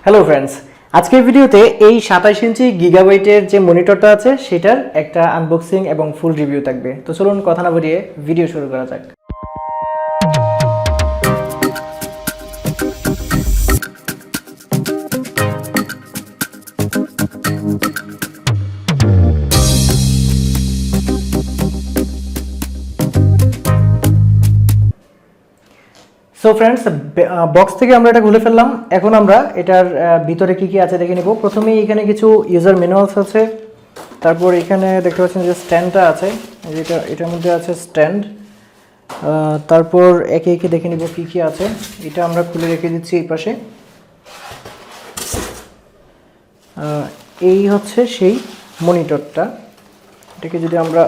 Hello friends, আজকের ভিডিওতে এই 27 ইঞ্চি গিগাবাইটের যে মনিটরটা আছে সেটার একটা আনবক্সিং এবং ফুল রিভিউ থাকবে। তো চলুন কথা না বাড়িয়ে ভিডিও শুরু করা যাক। সো ফ্রেন্ডস, বক্স থেকে আমরা এটা খুলে ফেললাম। এখন আমরা এটার ভিতরে কি কি আছে দেখে নিব। প্রথমেই এখানে কিছু ইউজার ম্যানুয়ালস আছে, তারপর এখানে দেখতে পাচ্ছেন যে স্ট্যান্ডটা আছে, এটার মধ্যে আছে স্ট্যান্ড। তারপর একে একে দেখে নিব কি কি আছে। এটা আমরা খুলে রেখে দিচ্ছি এই পাশে। এই হচ্ছে সেই মনিটরটা। এটাকে যদি আমরা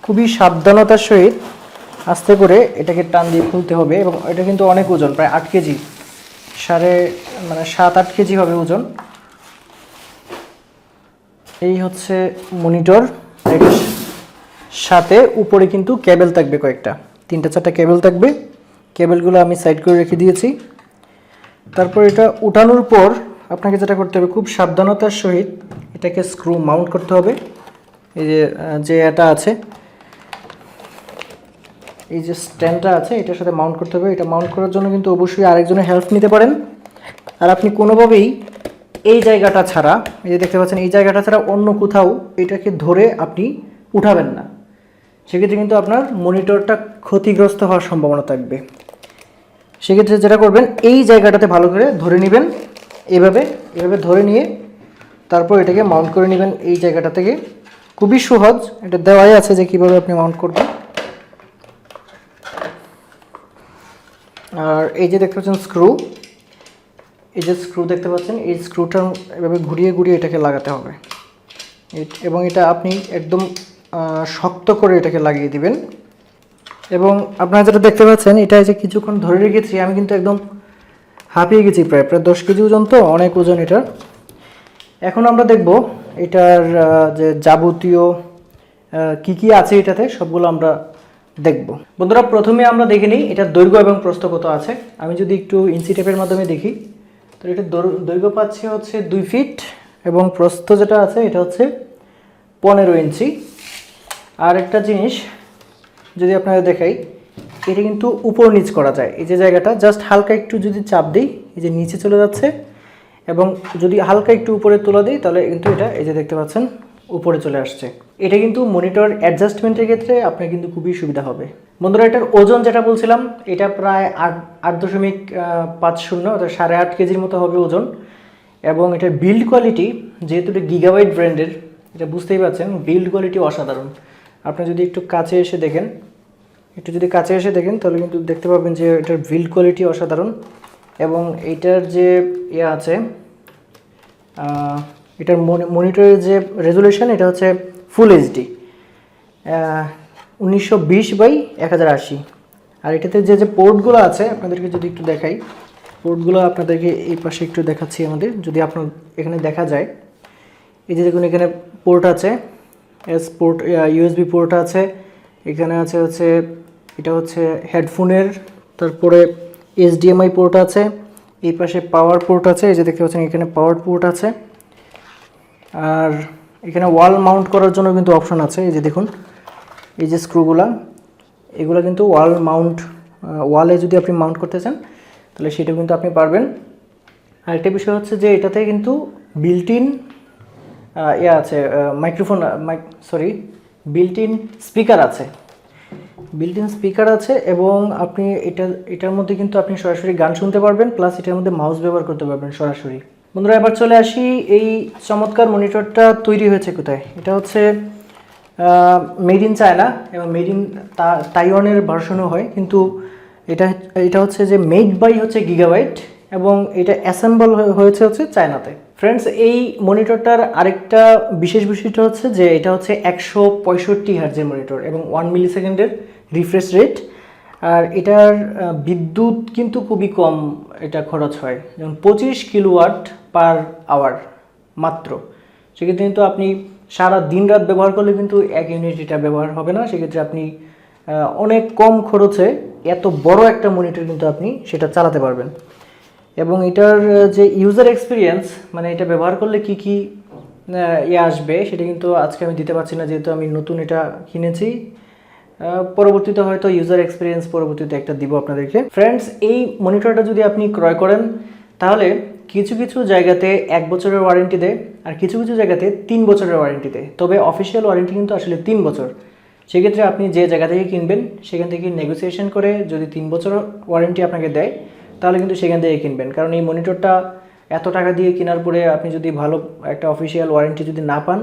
খুবই সাবধানতার সহিত আস্তে করে এটাকে টান দিয়ে খুলতে হবে, এবং এটা কিন্তু অনেক ওজন, প্রায় 8 কেজি, 7-8 কেজি হবে ওজন। এই হচ্ছে মনিটর। এটার সাথে উপরে কিন্তু কেবল থাকবে, কয়েকটা 3-4টা কেবল থাকবে। কেবলগুলো আমি সাইড করে রেখে দিয়েছি। তারপর এটা উঠানোর পর আপনাকে যেটা করতে হবে, খুব সাবধানতার সহিত এটাকে স্ক্রু মাউন্ট করতে হবে। এই যে এটা আছে, এই যে স্ট্যান্ডটা আছে, এটার সাথে মাউন্ট করতে হবে। এটা মাউন্ট করার জন্য কিন্তু অবশ্যই আরেকজনের হেল্প নিতে পারেন। আর আপনি কোনোভাবেই এই জায়গাটা ছাড়া, এই যে দেখতে পাচ্ছেন, এই জায়গাটা ছাড়া অন্য কোথাও এটাকে ধরে আপনি উঠাবেন না। সেক্ষেত্রে কিন্তু আপনার মনিটরটা ক্ষতিগ্রস্ত হওয়ার সম্ভাবনা থাকবে। সেক্ষেত্রে যেটা করবেন, এই জায়গাটাতে ভালো করে ধরে নেবেন, এভাবে ধরে নিয়ে তারপর এটাকে মাউন্ট করে নেবেন এই জায়গাটা থেকে। খুবই সহজ, এটা দেওয়াই আছে যে কীভাবে আপনি মাউন্ট করবেন। আর এই যে দেখতে পাচ্ছেন স্ক্রু, এই যে স্ক্রু দেখতে পাচ্ছেন, এই স্ক্রুটা এভাবে ঘুরিয়ে ঘুরিয়ে এটাকে লাগাতে হবে, এবং এটা আপনি একদম শক্ত করে এটাকে লাগিয়ে দিবেন। এবং আপনারা যেটা দেখতে পাচ্ছেন, এটা যে কিছুক্ষণ ধরে রেখেছি, আমি কিন্তু একদম হাঁপিয়ে গেছি, প্রায় 10 কেজি ওজন, তো অনেক ওজন এটা। এখন আমরা দেখব এটার যে যাবতীয় কি কি আছে এটাতে, সবগুলো আমরা দেখব। বন্ধুরা, প্রথমে আমরা দেখে নিই এটার দৈর্ঘ্য এবং প্রস্থ কত আছে। আমি যদি একটু ইঞ্চি টেপের মাধ্যমে দেখি, তো এটার দৈর্ঘ্য পাচ্ছি হচ্ছে 2 ফিট, এবং প্রস্থ যেটা আছে এটা হচ্ছে 15 ইঞ্চি। আর একটা জিনিস যদি আপনাদের দেখাই, এটা কিন্তু উপর নিচ করা যায়। এই যে জায়গাটা জাস্ট হালকা একটু যদি চাপ দিই, এই যে নিচে চলে যাচ্ছে, এবং যদি হালকা একটু উপরে তোলা দিই, তাহলে কিন্তু এটা, এই যে দেখতে পাচ্ছেন, উপরে চলে আসছে। এটা কিন্তু মনিটর অ্যাডজাস্টমেন্টের ক্ষেত্রে আপনার কিন্তু খুবই সুবিধা হবে। বন্ধুরা, এটার ওজন যেটা বলছিলাম, এটা প্রায় 8.50, অর্থাৎ 8.5 কেজির মতো হবে ওজন। এবং এটার বিল্ড কোয়ালিটি, যেহেতু এটা গিগাবাইট ব্র্যান্ডের, এটা বুঝতেই পারছেন, বিল্ড কোয়ালিটি অসাধারণ। আপনি যদি একটু কাছে এসে দেখেন, তাহলে কিন্তু দেখতে পাবেন যে এটার বিল্ড কোয়ালিটি অসাধারণ। এবং এইটার যে আছে, এটার মনিটরের যে রেজুলেশন, এটা হচ্ছে ফুল এইচডি 1920x1080। আর এটাতে যে পোর্টগুলো আছে, আপনাদেরকে যদি একটু দেখাই, পোর্টগুলো আপনাদেরকে এই পাশে একটু দেখাচ্ছি। আমাদের যদি আপনার এখানে দেখা যায়, এই যে দেখুন, এখানে পোর্ট আছে, পোর্ট, ইউএসবি পোর্ট আছে, এখানে আছে হচ্ছে, এটা হচ্ছে হেডফোনের, তারপরে এইচডিএমআই পোর্ট আছে, এই পাশে পাওয়ার পোর্ট আছে, এই যে দেখতে পাচ্ছেন এখানে পাওয়ার পোর্ট আছে। আর এখানে ওয়াল মাউন্ট করার জন্য কিন্তু অপশন আছে। এই যে দেখুন, এই যে স্ক্রুগুলা, এগুলো কিন্তু ওয়াল মাউন্ট, ওয়ালে যদি আপনি মাউন্ট করতে চান তাহলে সেটা কিন্তু আপনি পারবেন। আর একটা বিষয় হচ্ছে যে এটাতে কিন্তু বিল্ট ইন আছে, বিল্ট ইন স্পিকার আছে, এবং আপনি এটার মধ্যে কিন্তু আপনি সরাসরি গান শুনতে পারবেন, প্লাস এটার মধ্যে মাউস ব্যবহার করতে পারবেন সরাসরি। বন্ধুরা, এবার চলে আসি, এই চমৎকার মনিটরটা তৈরি হয়েছে কোথায়। এটা হচ্ছে মেড ইন চায়না, এবং মেড ইন তাইওয়ানের ভার্সনও হয়, কিন্তু এটা হচ্ছে যে মেড বাই হচ্ছে গিগাবাইট, এবং এটা অ্যাসেম্বল হয়েছে হচ্ছে চায়নাতে। ফ্রেন্ডস, এই মনিটরটার আরেকটা বিশেষ বৈশিষ্ট্য হচ্ছে যে এটা হচ্ছে 165 হার্জের মনিটর, এবং 1 মিলিসেকেন্ডের রিফ্রেশ রেট। আর এটার বিদ্যুৎ কিন্তু খুবই কম এটা খরচ হয়, যেমন 25 কিলোওয়াট পার আওয়ার মাত্র। সেক্ষেত্রে কিন্তু আপনি সারা দিন রাত ব্যবহার করলে কিন্তু 1 ইউনিট এটা ব্যবহার হবে না। সেক্ষেত্রে আপনি অনেক কম খরচে এত বড় একটা মনিটর কিন্তু আপনি সেটা চালাতে পারবেন। এবং এটার যে ইউজার এক্সপিরিয়েন্স মানে এটা ব্যবহার করলে কি কি আসবে সেটা কিন্তু আজকে আমি দিতে পারছি না, যেহেতু আমি নতুন এটা কিনেছি। পরবর্তীতে হয়তো ইউজার এক্সপিরিয়েন্স পরবর্তীতে একটা দিব আপনাদেরকে। ফ্রেন্ডস, এই মনিটরটা যদি আপনি ক্রয় করেন তাহলে কিছু কিছু জায়গাতে 1 বছরের ওয়ারেন্টি দেয় আর কিছু কিছু জায়গাতে 3 বছরের ওয়ারেন্টি দেয়, তবে অফিসিয়াল ওয়ারেন্টি কিন্তু আসলে 3 বছর। সেক্ষেত্রে আপনি যে জায়গা থেকে কিনবেন সেখান থেকে নেগোসিয়েশন করে যদি 3 বছর ওয়ারেন্টি আপনাকে দেয় তাহলে কিন্তু সেখান থেকে কিনবেন, কারণ এই মনিটরটা এত টাকা দিয়ে কেনার পরে আপনি যদি ভালো একটা অফিসিয়াল ওয়ারেন্টি যদি না পান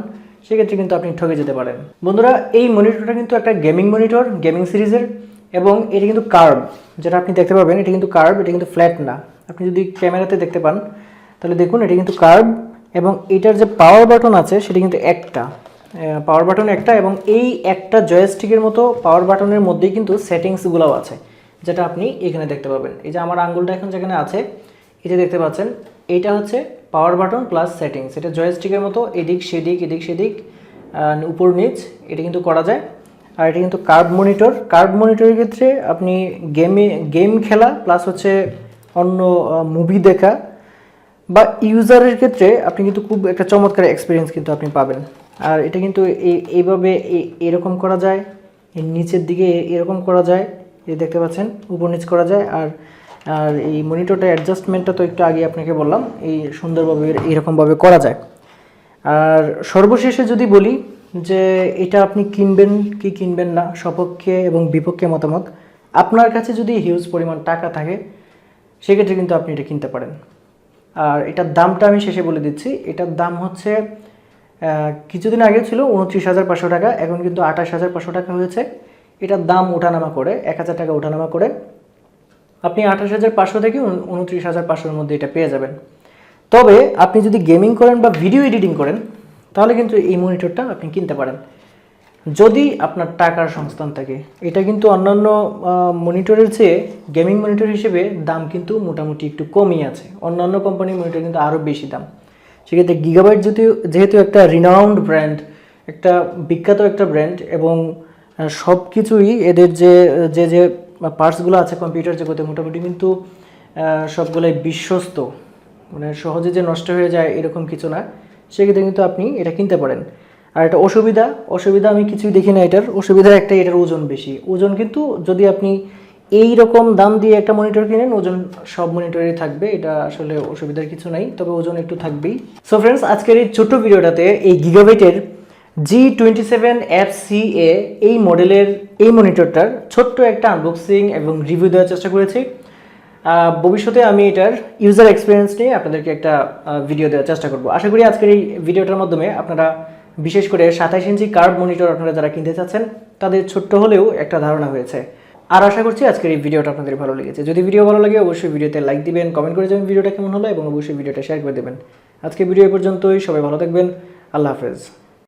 সেক্ষেত্রে কিন্তু আপনি ঠকে যেতে পারেন। বন্ধুরা, এই মনিটরটা কিন্তু একটা গেমিং মনিটর, গেমিং সিরিজের, এবং এটা কিন্তু কার্ভ, যেটা আপনি দেখতে পাবেন এটা কিন্তু কার্ভ, এটা কিন্তু ফ্ল্যাট না। আপনি যদি ক্যামেরাতে দেখতে পান তাহলে দেখুন এটা কিন্তু কার্ভ, এবং এটার যে পাওয়ার বাটন আছে সেটা কিন্তু একটা পাওয়ার বাটন একটা, এবং এই একটা জয়স্টিকের মতো পাওয়ার বাটনের মধ্যেই কিন্তু সেটিংসগুলোও আছে, যেটা আপনি এখানে দেখতে পাবেন। এই যে আমার আঙ্গুলটা এখন যেখানে আছে এই যে দেখতে পাচ্ছেন, এইটা হচ্ছে পাওয়ার বাটন প্লাস সেটিংস। এটা জয়স্টিকের মতো এদিক সেদিক উপর নিচ এটা কিন্তু করা যায়। আর এটা কিন্তু কার্ভ মনিটরের ক্ষেত্রে আপনি গেম খেলা প্লাস হচ্ছে অন্য মুভি দেখা বা ইউজারের ক্ষেত্রে আপনি কিন্তু খুব একটা চমৎকার এক্সপিরিয়েন্স কিন্তু আপনি পাবেন। আর এটা কিন্তু এইভাবে এরকম করা যায়, এর নিচের দিকে এরকম করা যায়, এই দেখতে পাচ্ছেন উপর নিচ করা যায়। আর এই মনিটরটা অ্যাডজাস্টমেন্টটা তো একটু আগে আপনাকে বললাম, এই সুন্দরভাবে এরকমভাবে করা যায়। আর সর্বশেষে যদি বলি যে এটা আপনি কিনবেন কি কিনবেন না, সপক্ষে এবং বিপক্ষে মতামত। আপনার কাছে যদি হিউজ পরিমাণ টাকা থাকে সেক্ষেত্রে কিন্তু আপনি এটা কিনতে পারেন। আর এটার দামটা আমি শেষে বলে দিচ্ছি। এটার দাম হচ্ছে কিছুদিন আগে ছিল 29,500 টাকা, এখন কিন্তু 28,500 টাকা হয়েছে। এটার দাম ওঠানামা করে 1,000 টাকা ওঠানামা করে আপনি 28,500 থেকে 29,500-এর মধ্যে এটা পেয়ে যাবেন। তবে আপনি যদি গেমিং করেন বা ভিডিও এডিটিং করেন তাহলে কিন্তু এই মনিটরটা আপনি কিনতে পারেন, যদি আপনার টাকার সংস্থান থাকে। এটা কিন্তু অন্যান্য মনিটরের চেয়ে গেমিং মনিটর হিসেবে দাম কিন্তু মোটামুটি একটু কমই আছে। অন্যান্য কোম্পানির মনিটর কিন্তু আরও বেশি দাম। সেক্ষেত্রে গিগাবাইট যেহেতু একটা রিনাউন্ড ব্র্যান্ড, একটা বিখ্যাত একটা ব্র্যান্ড, এবং সব কিছুই এদের যে পার্টসগুলো আছে কম্পিউটার জগতে মোটামুটি কিন্তু সবগুলোই বিশ্বস্ত, মানে সহজে যে নষ্ট হয়ে যায় এরকম কিছু না। সেক্ষেত্রে কিন্তু আপনি এটা কিনতে পারেন। আর এটা অসুবিধা আমি কিছুই দেখি না। এটার অসুবিধা একটাই, এটার ওজন বেশি। ওজন কিন্তু যদি আপনি এই রকম দাম দিয়ে একটা মনিটর কিনেন, ওজন সব মনিটরেই থাকবে, এটা আসলে অসুবিধার কিছু নাই, তবে ওজন একটু থাকবেই। সো ফ্রেন্ডস, আজকের এই ছোট্ট ভিডিওটাতে এই গিগাবাইটের G27FC A এই মডেলের এই মনিটরটার ছোট্ট একটা আনবক্সিং এবং রিভিউ দেওয়ার চেষ্টা করেছি। ভবিষ্যতে আমি এটার ইউজার এক্সপিরিয়েন্স নিয়ে আপনাদেরকে একটা ভিডিও দেওয়ার চেষ্টা করব। আশা করি আজকের এই ভিডিওটার মাধ্যমে আপনারা বিশেষ করে 27 ইঞ্চি কার্ভ মনিটর আপনারা যারা কিনতে চাচ্ছেন তাদের ছোট্ট হলেও একটা ধারণা হয়েছে। আর আশা করছি আজকের এই ভিডিওটা আপনাদের ভালো লেগেছে। যদি ভিডিও ভালো লাগে অবশ্যই ভিডিওতে লাইক দিবেন, কমেন্ট করে যাবেন ভিডিওটা কেমন হলো, এবং অবশ্যই ভিডিওটা শেয়ার করে দেবেন। আজকে ভিডিও এই পর্যন্তই। সবাই ভালো থাকবেন। আল্লাহ হাফেজ।